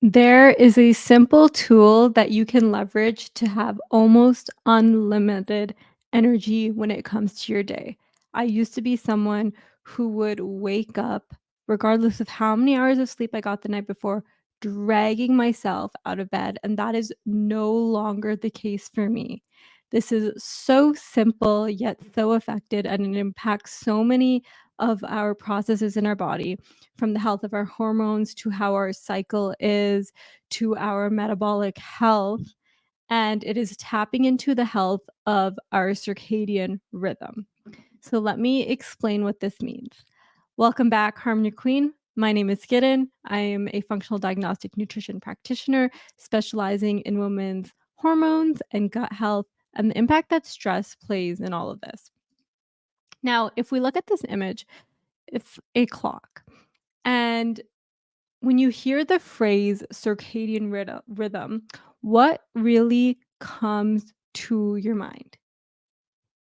There is a simple tool that you can leverage to have almost unlimited energy when it comes to your day. I used to be someone who would wake up, regardless of how many hours of sleep I got the night before, dragging myself out of bed. And that is no longer the case for me. This is so simple, yet so effective, and it impacts so many of our processes in our body, from the health of our hormones to how our cycle is to our metabolic health. And it is tapping into the health of our circadian rhythm. So, let me explain what this means. Welcome back, Harmony Queen. My name is Gideon. I am a functional diagnostic nutrition practitioner specializing in women's hormones and gut health and the impact that stress plays in all of this. Now, if we look at this image, it's a clock. And when you hear the phrase circadian rhythm, what really comes to your mind?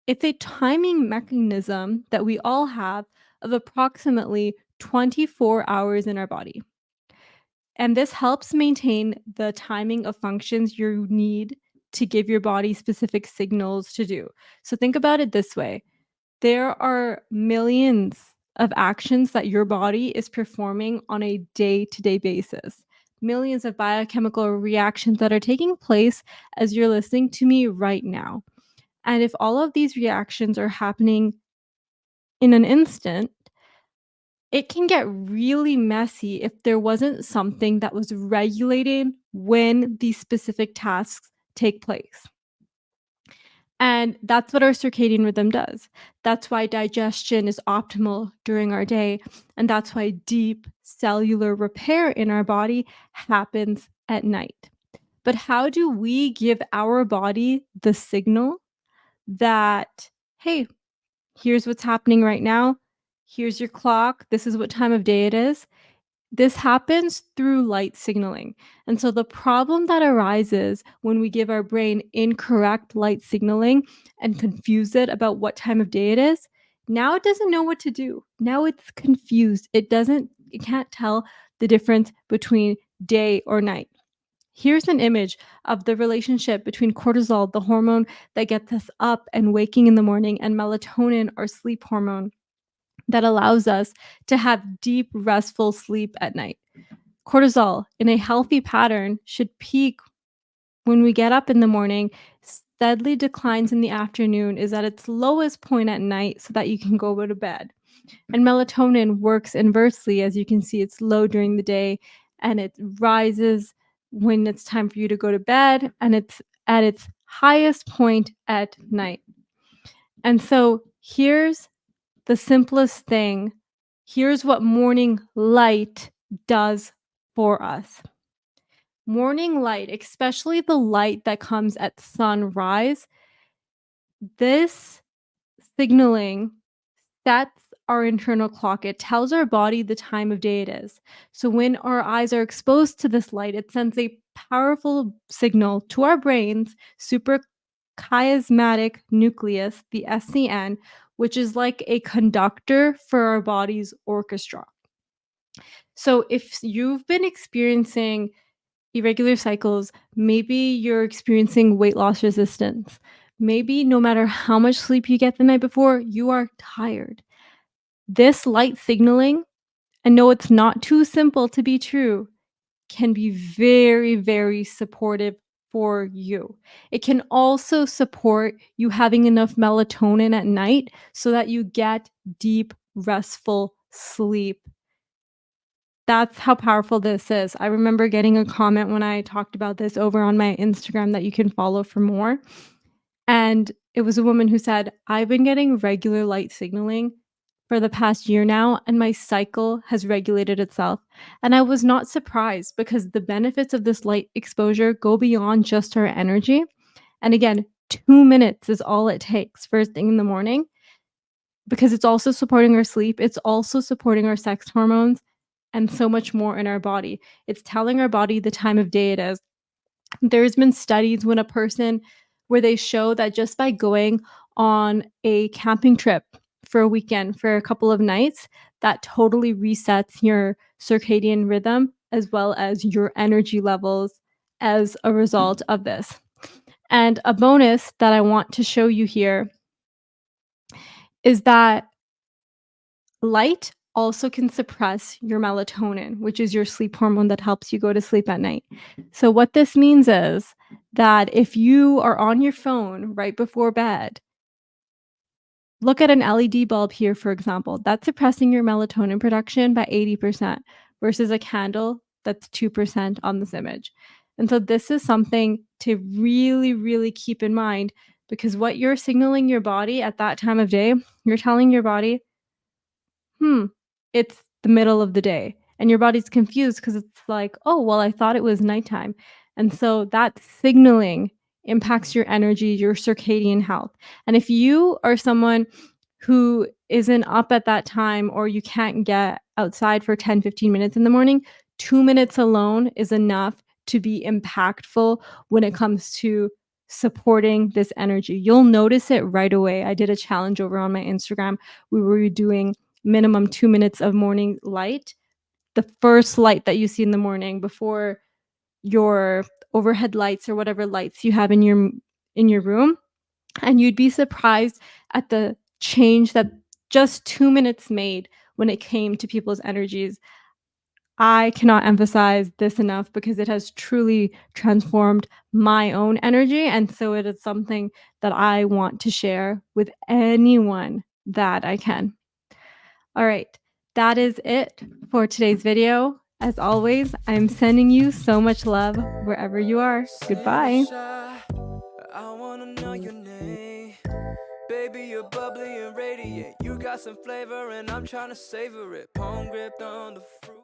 It's a timing mechanism that we all have of approximately 24 hours in our body. And this helps maintain the timing of functions you need to give your body specific signals to do. So think about it this way: there are millions of actions that your body is performing on a day to day basis, millions of biochemical reactions that are taking place as you're listening to me right now. And if all of these reactions are happening in an instant, it can get really messy if there wasn't something that was regulating when these specific tasks take place. And that's what our circadian rhythm does. That's why digestion is optimal during our day. And that's why deep cellular repair in our body happens at night. But how do we give our body the signal that, hey, here's what's happening right now? Here's your clock. This is what time of day it is. This happens through light signaling. And so the problem that arises when we give our brain incorrect light signaling and confuse it about what time of day it is, now it doesn't know what to do. Now it's confused. It can't tell the difference between day or night. Here's an image of the relationship between cortisol, the hormone that gets us up and waking in the morning, and melatonin, our sleep hormone, that allows us to have deep, restful sleep at night. Cortisol, in a healthy pattern, should peak when we get up in the morning, steadily declines in the afternoon, is at its lowest point at night so that you can go to bed. And melatonin works inversely. As you can see, it's low during the day and it rises when it's time for you to go to bed, and it's at its highest point at night. And so here's the simplest thing. Here's what morning light does for us. Morning light, especially the light that comes at sunrise, this signaling sets our internal clock. It tells our body the time of day it is. So when our eyes are exposed to this light, it sends a powerful signal to our brains, super chiasmatic nucleus, the SCN, which is like a conductor for our body's orchestra. So if you've been experiencing irregular cycles, maybe you're experiencing weight loss resistance. Maybe no matter how much sleep you get the night before, you are tired. This light signaling, and no, it's not too simple to be true, can be very, very supportive for you. It can also support you having enough melatonin at night so that you get deep, restful sleep. That's how powerful this is. I remember getting a comment when I talked about this over on my Instagram that you can follow for more. And it was a woman who said, I've been getting regular light signaling for the past year now, and my cycle has regulated itself. And I was not surprised because the benefits of this light exposure go beyond just our energy. And again, 2 minutes is all it takes first thing in the morning, because it's also supporting our sleep. It's also supporting our sex hormones and so much more in our body. It's telling our body the time of day it is. There's been studies when a person where they show that just by going on a camping trip for a weekend for a couple of nights, that totally resets your circadian rhythm as well as your energy levels as a result of this. And a bonus that I want to show you here is that light also can suppress your melatonin, which is your sleep hormone that helps you go to sleep at night. So, what this means is that if you are on your phone right before bed, look at an LED bulb here, for example, that's suppressing your melatonin production by 80% versus a candle that's 2% on this image. And so, this is something to really, really keep in mind because what you're signaling your body at that time of day, you're telling your body, hmm, it's the middle of the day. And your body's confused because it's like, oh, well, I thought it was nighttime. And so that signaling impacts your energy, your circadian health. And if you are someone who isn't up at that time or you can't get outside for 10, 15 minutes in the morning, 2 minutes alone is enough to be impactful when it comes to supporting this energy. You'll notice it right away. I did a challenge over on my Instagram. We were doing minimum 2 minutes of morning light. The first light that you see in the morning before your overhead lights or whatever lights you have in your room, and you'd be surprised at the change that just 2 minutes made when it came to people's energies. I cannot emphasize this enough because it has truly transformed my own energy. And so it is something that I want to share with anyone that I can. All right, that is it for today's video. As always, I'm sending you so much love wherever you are. Goodbye. I wanna know your name. Baby, you're bubbly and radiant. You got some flavor, and I'm trying to savor it. Palm gripped on the fruit.